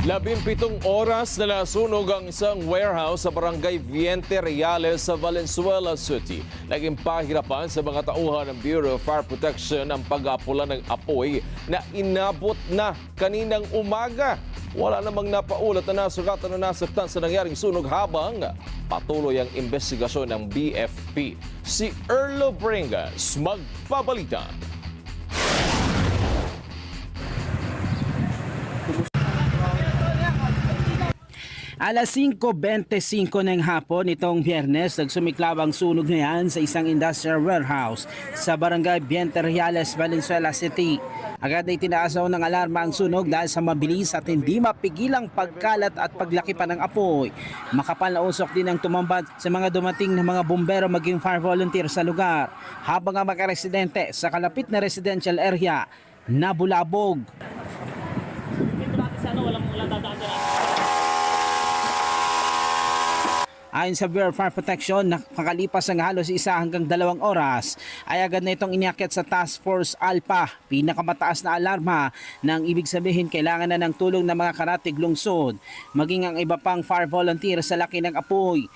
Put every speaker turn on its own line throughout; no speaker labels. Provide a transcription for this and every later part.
17 oras na nasunog ang isang warehouse sa barangay Viente Reales sa Valenzuela City. Naging pahirapan sa mga tauhan ng Bureau of Fire Protection ang pag-apula ng apoy na inabot na kaninang umaga. Wala namang napaulat na nasugatan o nasaktan sa nangyaring sunog habang patuloy ang investigasyon ng BFP. Si Erlo Bringas magpabalita.
Alas 5:25 ng hapon nitong Biyernes, nagsumiklab ang sunog na yan sa isang industrial warehouse sa barangay Viente Reales, Valenzuela City. Agad ay tinaasaw ng alarma ang sunog dahil sa mabilis at hindi mapigilang pagkalat at paglaki pa ng apoy. Makapal na usok din ang tumambad sa mga dumating na mga bumbero maging fire volunteer sa lugar. Habang ang mga residente sa kalapit na residential area nabulabog. Ayon sa Bureau of Fire Protection, nakakalipas ang halos 1 hanggang 2 oras ay agad na itong iniakyat sa Task Force Alpha, pinakamataas na alarma nang ibig sabihin kailangan na ng tulong ng mga karatig lungsod, maging ang iba pang fire volunteer sa laki ng apoy.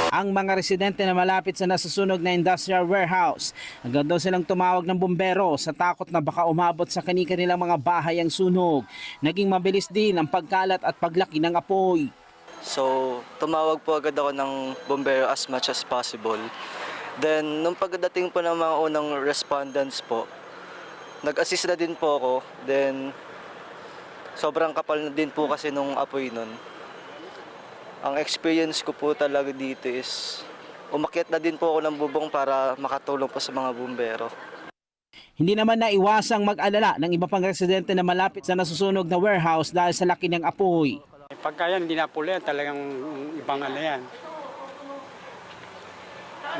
Ang mga residente na malapit sa nasusunog na industrial warehouse, agad daw silang tumawag ng bumbero sa takot na baka umabot sa kanilang mga bahay ang sunog. Naging mabilis din ang pagkalat at paglaki ng apoy.
So, tumawag po agad ako ng bombero as much as possible. Then, nung pagdating po ng mga unang respondents po, nag-assist na din po ako. Then, sobrang kapal na din po kasi nung apoy nun. Ang experience ko po talaga dito is, umakyat na din po ako ng bubong para makatulong po sa mga bombero.
Hindi naman naiwasang mag-alala ng iba pang residente na malapit sa nasusunog na warehouse dahil sa laki ng apoy.
Pagka yan, hindi napula yan, talagang ibang ano yan.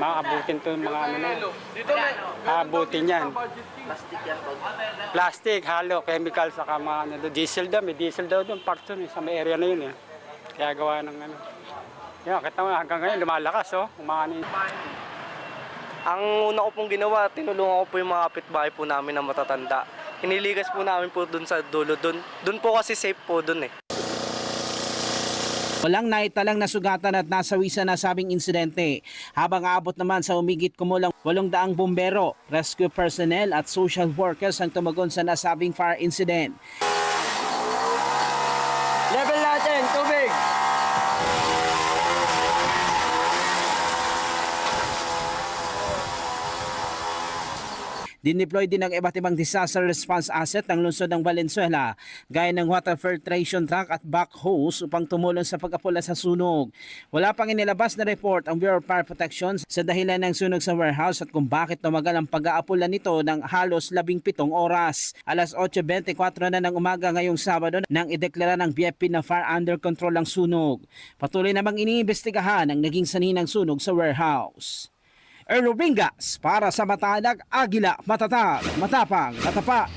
Maabutin to mga ano na yan. Aabutin yan. Plastic, halo, chemical, saka mga ano doon. Diesel daw, may diesel daw doon, part doon, sa may area na yun eh. Kaya gawa ng ano. Yan, kita mo hanggang ngayon, lumalakas oh, umano yun.
Ang una ko pong ginawa, tinulungan ko po yung mga kapitbahay po namin na matatanda. Hiniligas po namin po doon sa dulo. Doon po kasi safe po doon eh.
Walang naitalang nasugatan at nasawi sa nasabing insidente, habang aabot naman sa umigit kumulang 800 bumbero, rescue personnel at social workers ang tumagon sa nasabing fire incident.
Level natin, tubig!
Dineploy din ang iba't ibang disaster response asset ng lungsod ng Valenzuela, gaya ng water filtration truck at backhoes upang tumulong sa pag-apula sa sunog. Wala pang inilabas na report ang Bureau of Fire Protection sa dahilan ng sunog sa warehouse at kung bakit tumagal ang pag-aapula nito ng halos 17 oras. Alas 8:24 na ng umaga ngayong Sabado nang ideklara ng BFP na fire under control ang sunog. Patuloy namang iniimbestigahan ang naging saninang sunog sa warehouse. Erlo Bringas para sa Matalag, Agila, Matatag, Matapang, Matapat.